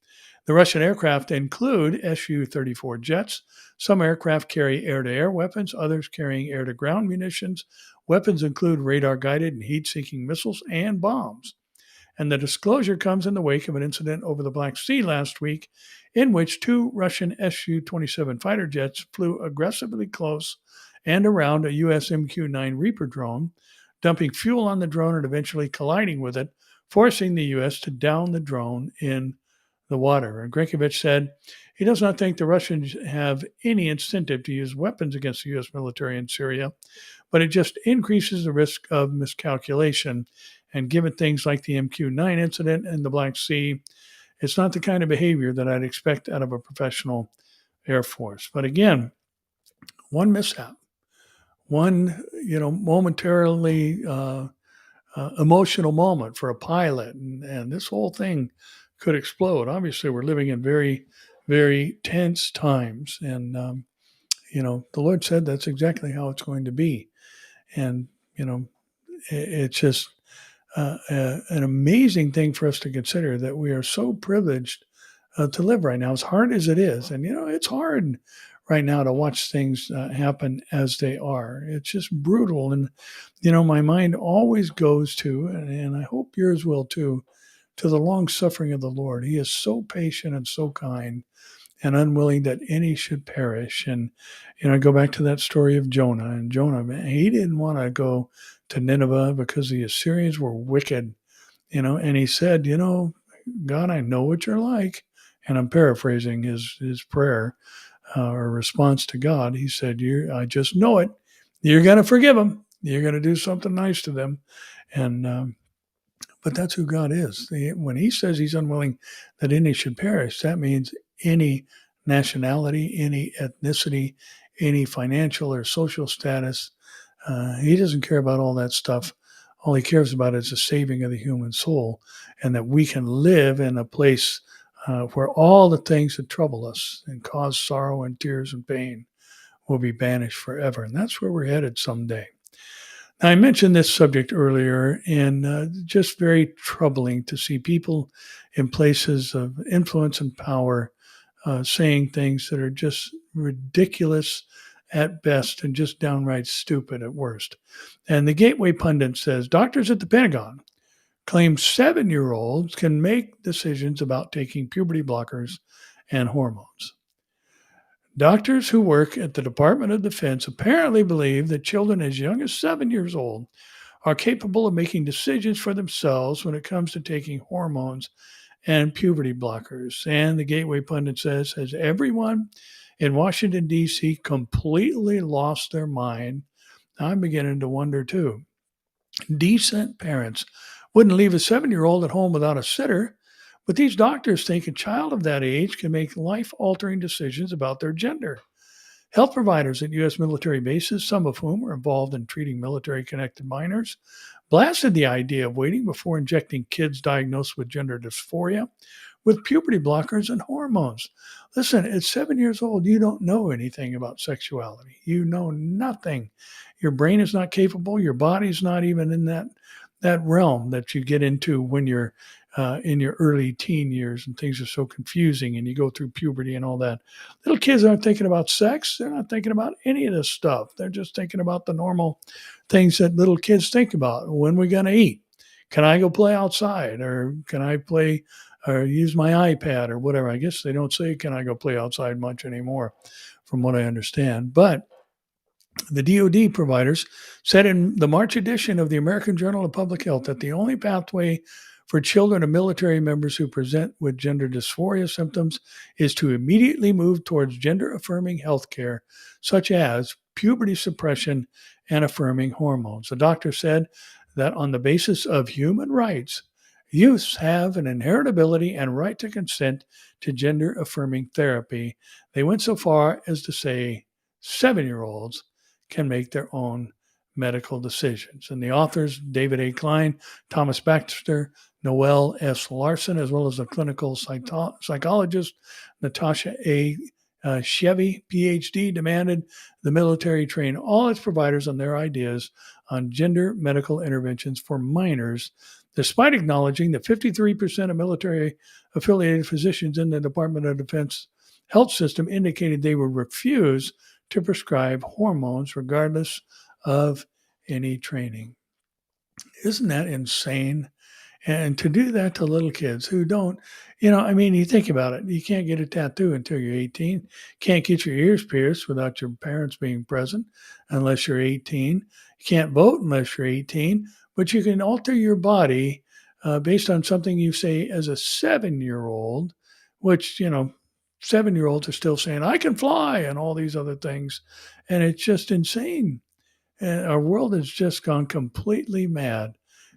The Russian aircraft include Su-34 jets. Some aircraft carry air-to-air weapons, others carrying air-to-ground munitions. Weapons include radar-guided and heat-seeking missiles and bombs. And the disclosure comes in the wake of an incident over the Black Sea last week in which 2 Russian Su-27 fighter jets flew aggressively close and around a U.S. MQ-9 Reaper drone, dumping fuel on the drone and eventually colliding with it, forcing the U.S. to down the drone in the water. And Grankovich said he does not think the Russians have any incentive to use weapons against the U.S. military in Syria, but it just increases the risk of miscalculation. And given things like the MQ-9 incident in the Black Sea, it's not the kind of behavior that I'd expect out of a professional Air Force. But again, one mishap, one momentarily emotional moment for a pilot, and this whole thing could explode. Obviously, we're living in very, very tense times, and the Lord said that's exactly how it's going to be. And it's just an amazing thing for us to consider that we are so privileged to live right now, as hard as it is. And it's hard right now to watch things happen as they are. It's just brutal. And my mind always goes to, and I hope yours will too, to the long suffering of the Lord. He is so patient and so kind and unwilling that any should perish. And, I go back to that story of Jonah. And Jonah, man, he didn't want to go to Nineveh because the Assyrians were wicked, and he said, God, I know what you're like. And I'm paraphrasing his prayer or response to God. He said, I just know it. You're going to forgive them. You're going to do something nice to them. And, but that's who God is. When he says he's unwilling that any should perish, that means any nationality, any ethnicity, any financial or social status. He doesn't care about all that stuff. All he cares about is the saving of the human soul, and that we can live in a place where all the things that trouble us and cause sorrow and tears and pain will be banished forever. And that's where we're headed someday. Now, I mentioned this subject earlier, and just very troubling to see people in places of influence and power saying things that are just ridiculous at best and just downright stupid at worst. And the Gateway pundit says, doctors at the Pentagon claim 7-year-olds can make decisions about taking puberty blockers and hormones. Doctors who work at the Department of Defense apparently believe that children as young as 7 years old are capable of making decisions for themselves when it comes to taking hormones and puberty blockers. And the Gateway pundit says, has everyone in Washington, D.C. completely lost their mind? I'm beginning to wonder, too. Decent parents wouldn't leave a 7-year-old at home without a sitter, But these doctors think a child of that age can make life-altering decisions about their gender. Health providers at U.S. military bases, some of whom are involved in treating military-connected minors, blasted the idea of waiting before injecting kids diagnosed with gender dysphoria with puberty blockers and hormones. Listen, at 7 years old, you don't know anything about sexuality. You know nothing. Your brain is not capable. Your body's not even in that realm that you get into when you're in your early teen years and things are so confusing and you go through puberty and all that. Little kids aren't thinking about sex. They're not thinking about any of this stuff. They're just thinking about the normal things that little kids think about. When we're going to eat? Can I go play outside? Or can I play or use my iPad or whatever? I guess they don't say, can I go play outside much anymore, from what I understand. But the DoD providers said in the March edition of the American Journal of Public Health that the only pathway for children of military members who present with gender dysphoria symptoms is to immediately move towards gender-affirming health care, such as puberty suppression and affirming hormones. The doctor said that on the basis of human rights, youths have an inherent ability and right to consent to gender-affirming therapy. They went so far as to say 7-year-olds can make their own medical decisions. And the authors, David A. Klein, Thomas Baxter, Noel S. Larson, as well as the clinical psychologist, Natasha A. Chevy, PhD, demanded the military train all its providers on their ideas on gender medical interventions for minors, despite acknowledging that 53% of military-affiliated physicians in the Department of Defense health system indicated they would refuse to prescribe hormones regardless of any training. Isn't that insane? And to do that to little kids who don't, you think about it. You can't get a tattoo until you're 18. Can't get your ears pierced without your parents being present unless you're 18. You can't vote unless you're 18. But you can alter your body based on something you say as a 7-year-old, which, 7-year-olds are still saying, I can fly and all these other things. And it's just insane. And our world has just gone completely mad.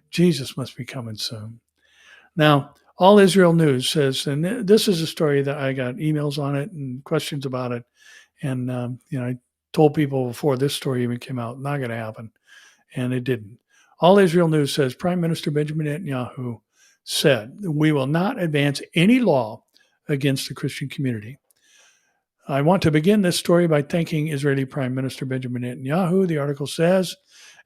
Jesus must be coming soon. Now, All Israel News says, and this is a story that I got emails on it and questions about it. And, I told people before this story even came out, not going to happen. And it didn't. All Israel News says Prime Minister Benjamin Netanyahu said, we will not advance any law against the Christian community. I want to begin this story by thanking Israeli Prime Minister Benjamin Netanyahu. The article says,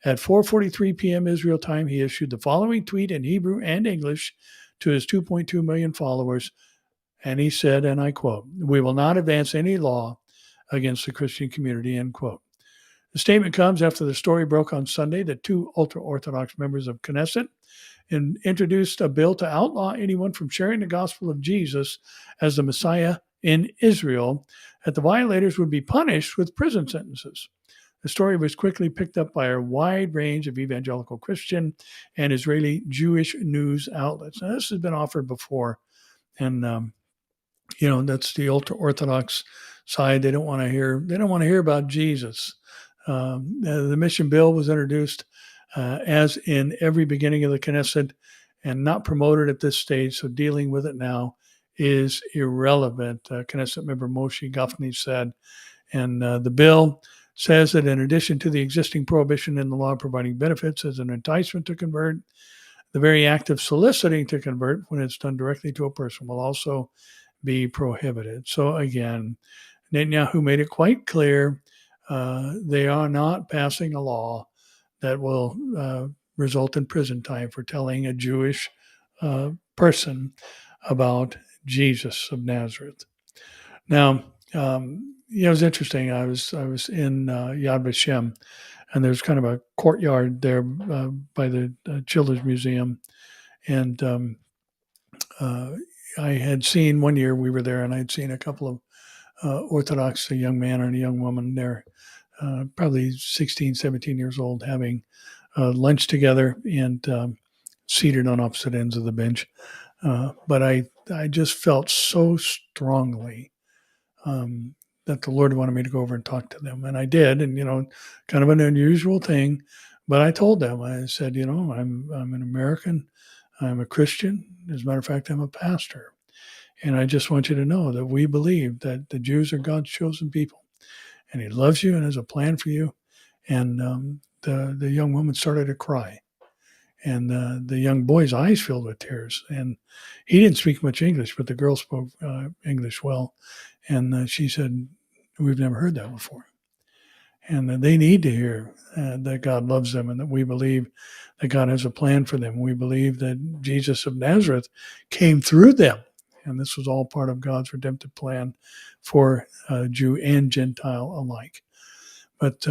at 4:43 p.m. Israel time, he issued the following tweet in Hebrew and English to his 2.2 million followers. And he said, and I quote, we will not advance any law against the Christian community, end quote. The statement comes after the story broke on Sunday that two ultra-Orthodox members of Knesset introduced a bill to outlaw anyone from sharing the gospel of Jesus as the Messiah in Israel, that the violators would be punished with prison sentences. The story was quickly picked up by a wide range of evangelical Christian and Israeli Jewish news outlets. Now, this has been offered before, and that's the ultra-Orthodox side. They don't want to hear about Jesus. The mission bill was introduced as in every beginning of the Knesset and not promoted at this stage. So dealing with it now is irrelevant. Knesset member Moshe Gafni said, and the bill says that in addition to the existing prohibition in the law providing benefits as an enticement to convert, the very act of soliciting to convert when it's done directly to a person will also be prohibited. So again, Netanyahu made it quite clear they are not passing a law that will result in prison time for telling a Jewish person about Jesus of Nazareth. Now, it was interesting. I was in Yad Vashem, and there's kind of a courtyard there by the Children's Museum, and I had seen one year we were there, and I had seen a couple of Orthodox, a young man and a young woman there, probably 16, 17 years old, having lunch together and seated on opposite ends of the bench. But I just felt so strongly that the Lord wanted me to go over and talk to them. And I did, and, kind of an unusual thing. But I told them, I said, I'm an American. I'm a Christian. As a matter of fact, I'm a pastor. And I just want you to know that we believe that the Jews are God's chosen people, and He loves you and has a plan for you. And the young woman started to cry, and the young boy's eyes filled with tears. And he didn't speak much English, but the girl spoke English well. And she said, "We've never heard that before." And they need to hear that God loves them, and that we believe that God has a plan for them. We believe that Jesus of Nazareth came through them, and this was all part of God's redemptive plan for Jew and Gentile alike. But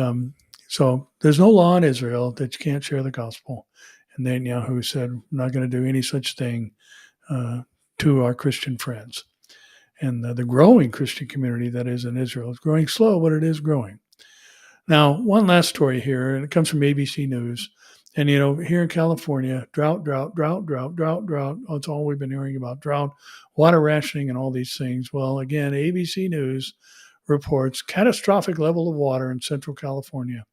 so there's no law in Israel that you can't share the gospel. And Netanyahu said, "I'm not going to do any such thing to our Christian friends." And the growing Christian community that is in Israel is growing slow, but it is growing. Now, one last story here, and it comes from ABC News. And, here in California, drought, drought, drought, drought, drought, drought. That's all we've been hearing about: drought, water rationing, and all these things. Well, again, ABC News reports catastrophic level of water in Central California,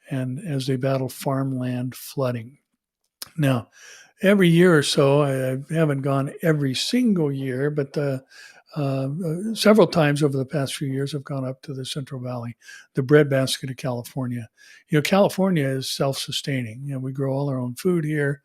and as they battle farmland flooding. Now, every year or so, I haven't gone every single year, but several times over the past few years, I've gone up to the Central Valley, the breadbasket of California. California is self-sustaining. We grow all our own food here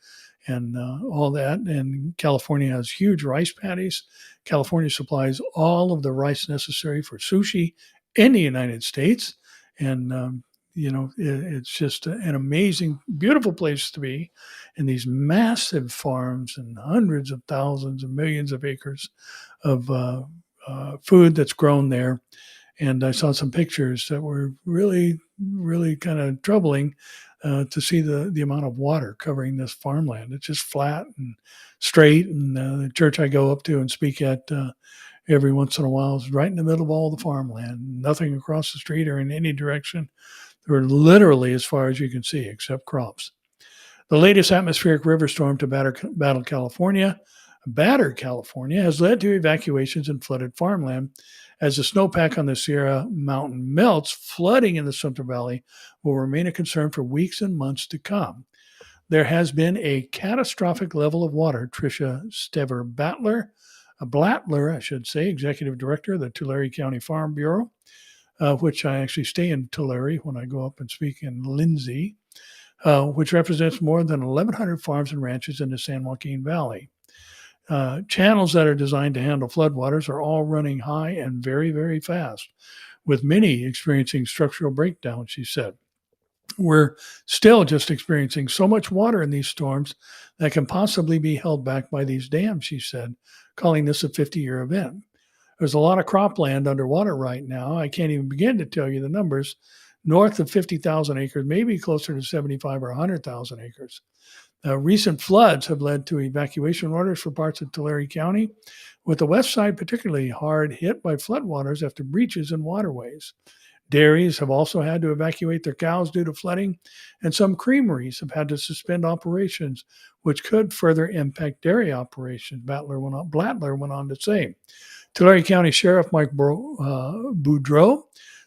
and all that. And California has huge rice paddies. California supplies all of the rice necessary for sushi in the United States. And, it's just an amazing, beautiful place to be, in these massive farms and hundreds of thousands and millions of acres of food that's grown there. And I saw some pictures that were really, really kind of troubling to see the amount of water covering this farmland. It's just flat and straight. And the church I go up to and speak at every once in a while is right in the middle of all the farmland, nothing across the street or in any direction. They're literally as far as you can see, except crops. The latest atmospheric river storm to batter California has led to evacuations and flooded farmland. As the snowpack on the Sierra Mountain melts, flooding in the Central Valley will remain a concern for weeks and months to come. There has been a catastrophic level of water. Tricia Stever Blattler, executive director of the Tulare County Farm Bureau, which I actually stay in Tulare when I go up and speak in Lindsay, which represents more than 1,100 farms and ranches in the San Joaquin Valley. Channels that are designed to handle floodwaters are all running high and very, very fast, with many experiencing structural breakdown, she said. We're still just experiencing so much water in these storms that can possibly be held back by these dams, she said, calling this a 50-year event. There's a lot of cropland underwater right now. I can't even begin to tell you the numbers. North of 50,000 acres, maybe closer to 75 or 100,000 acres. Recent floods have led to evacuation orders for parts of Tulare County, with the west side particularly hard hit by floodwaters after breaches in waterways. Dairies have also had to evacuate their cows due to flooding, and some creameries have had to suspend operations, which could further impact dairy operations, Blattler went on to say. Tulare County Sheriff Mike Boudreau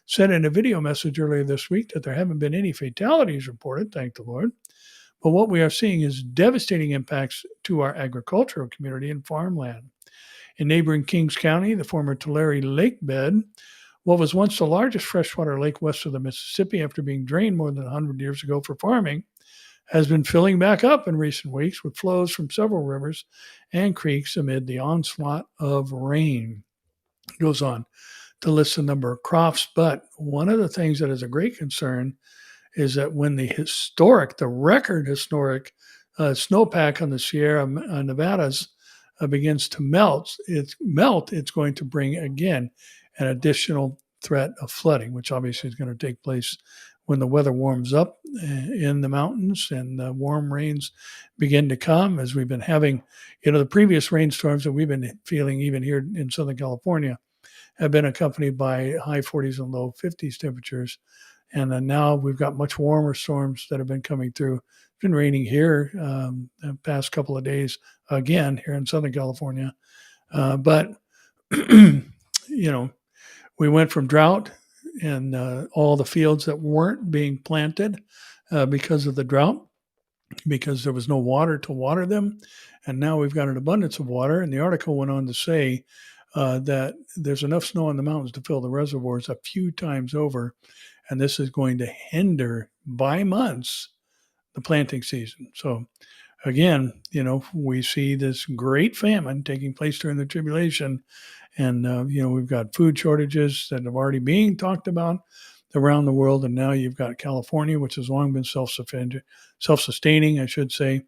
said in a video message earlier this week that there haven't been any fatalities reported, thank the Lord. But what we are seeing is devastating impacts to our agricultural community and farmland. In neighboring Kings County, the former Tulare lake bed, what was once the largest freshwater lake west of the Mississippi after being drained more than 100 years ago for farming, has been filling back up in recent weeks with flows from several rivers and creeks amid the onslaught of rain. It goes on to list a number of crops, but one of the things that is a great concern is that when the record historic snowpack on the Sierra Nevadas begins to melt, it's going to bring again an additional threat of flooding, which obviously is going to take place when the weather warms up in the mountains and the warm rains begin to come, as we've been having. The previous rainstorms that we've been feeling even here in Southern California have been accompanied by high 40s and low 50s temperatures. And then now we've got much warmer storms that have been coming through. It's been raining here the past couple of days again here in Southern California. But, we went from drought and all the fields that weren't being planted because of the drought because there was no water to water them. And now we've got an abundance of water. And the article went on to say that there's enough snow on the mountains to fill the reservoirs a few times over. And this is going to hinder by months the planting season. So again, we see this great famine taking place during the tribulation. And, we've got food shortages that have already been talked about around the world. And now you've got California, which has long been self-sustaining, I should say,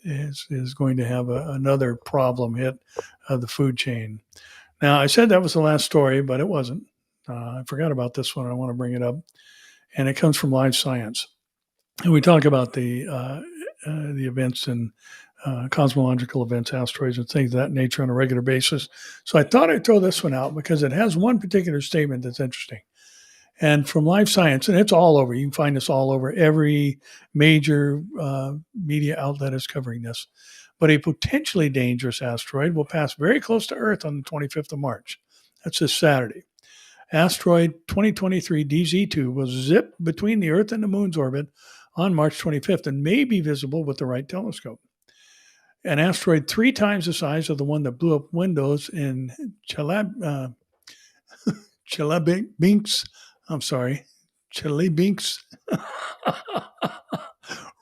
is going to have another problem hit the food chain. Now, I said that was the last story, but it wasn't. I forgot about this one. I want to bring it up. And it comes from Live Science. And we talk about the events and cosmological events, asteroids, and things of that nature on a regular basis. So I thought I'd throw this one out because it has one particular statement that's interesting. And from Live Science, and it's all over. You can find this all over. Every major media outlet is covering this. But a potentially dangerous asteroid will pass very close to Earth on the 25th of March. That's this Saturday. Asteroid 2023 DZ2 will zip between the Earth and the Moon's orbit on March 25th and may be visible with the right telescope. An asteroid 3 times the size of the one that blew up windows in Chelyabinsk,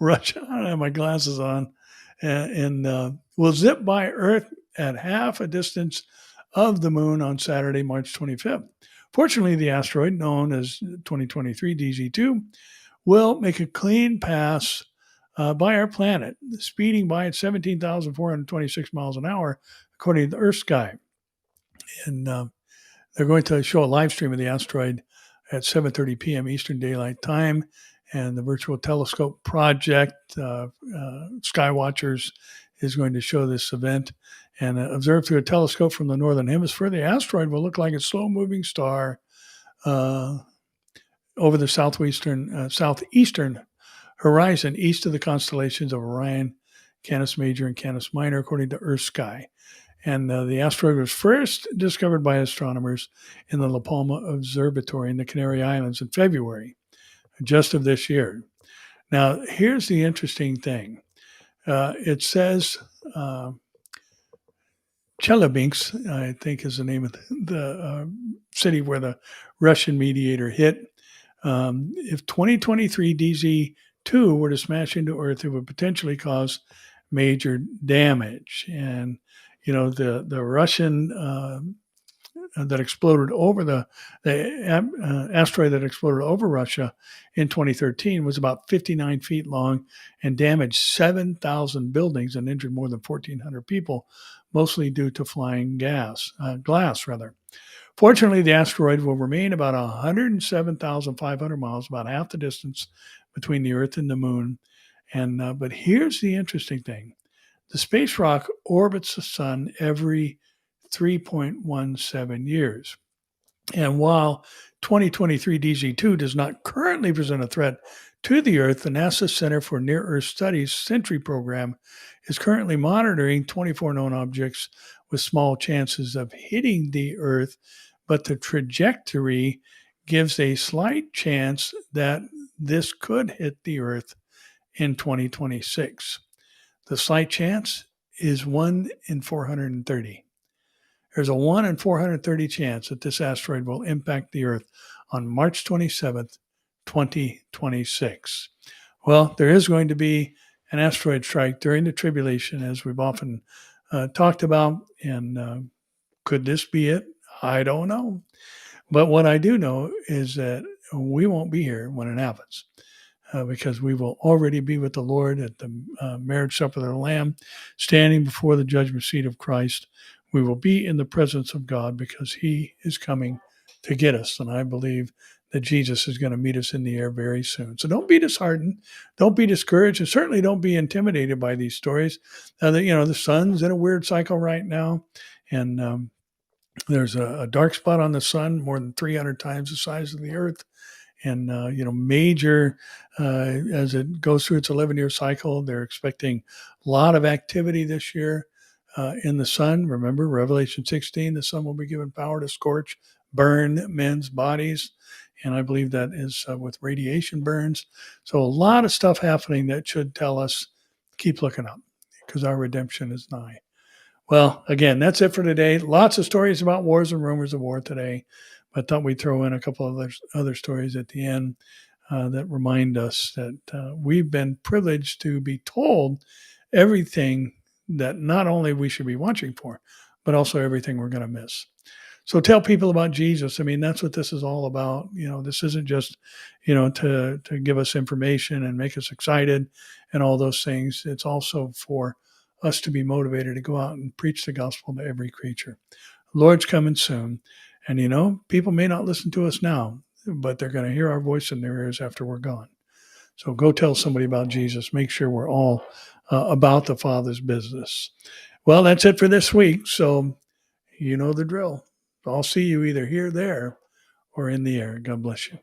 Russia. I don't have my glasses on. And will zip by Earth at half a distance of the Moon on Saturday, March 25th. Fortunately, the asteroid, known as 2023 DZ2, will make a clean pass by our planet, speeding by at 17,426 miles an hour, according to the Earth sky. And they're going to show a live stream of the asteroid at 7:30 p.m. Eastern Daylight Time. And the Virtual Telescope Project, Skywatchers, is going to show this event. And observed through a telescope from the northern hemisphere, the asteroid will look like a slow-moving star over the southeastern horizon, east of the constellations of Orion, Canis Major, and Canis Minor, according to Earth Sky. And the asteroid was first discovered by astronomers in the La Palma Observatory in the Canary Islands in February, just of this year. Now, here's the interesting thing. It says Chelyabinsk, I think is the name of the city where the Russian meteor hit. If 2023 DZ2 were to smash into Earth, it would potentially cause major damage. And, the Russian that exploded over the asteroid that exploded over Russia in 2013 was about 59 feet long and damaged 7,000 buildings and injured more than 1,400 people, mostly due to flying glass. Fortunately, the asteroid will remain about 107,500 miles, about half the distance between the Earth and the Moon. And but here's the interesting thing. The space rock orbits the sun every 3.17 years. And while 2023 DZ2 does not currently present a threat to the Earth, the NASA Center for Near-Earth Studies Sentry program is currently monitoring 24 known objects with small chances of hitting the Earth, but the trajectory gives a slight chance that this could hit the Earth in 2026. The slight chance is 1 in 430. There's a 1 in 430 chance that this asteroid will impact the Earth on March 27th, 2026. Well, there is going to be an asteroid strike during the tribulation, as we've often talked about. And could this be it? I don't know. But what I do know is that we won't be here when it happens. Because we will already be with the Lord at the marriage supper of the Lamb, standing before the judgment seat of Christ. We will be in the presence of God because he is coming to get us. And I believe that Jesus is going to meet us in the air very soon. So don't be disheartened. Don't be discouraged. And certainly don't be intimidated by these stories. The sun's in a weird cycle right now. And there's a dark spot on the sun, more than 300 times the size of the Earth. And, major, as it goes through its 11-year cycle, they're expecting a lot of activity this year in the sun. Remember, Revelation 16, the sun will be given power to scorch burn men's bodies. And I believe that is with radiation burns. So a lot of stuff happening that should tell us keep looking up because our redemption is nigh. Well, again, that's it for today. Lots of stories about wars and rumors of war today. But I thought we'd throw in a couple of other stories at the end that remind us that we've been privileged to be told everything that not only we should be watching for, but also everything we're going to miss. So tell people about Jesus. I mean, that's what this is all about. This isn't just, to give us information and make us excited and all those things. It's also for us to be motivated to go out and preach the gospel to every creature. The Lord's coming soon. And, people may not listen to us now, but they're going to hear our voice in their ears after we're gone. So go tell somebody about Jesus. Make sure we're all about the Father's business. Well, that's it for this week. So you know the drill. I'll see you either here, there, or in the air. God bless you.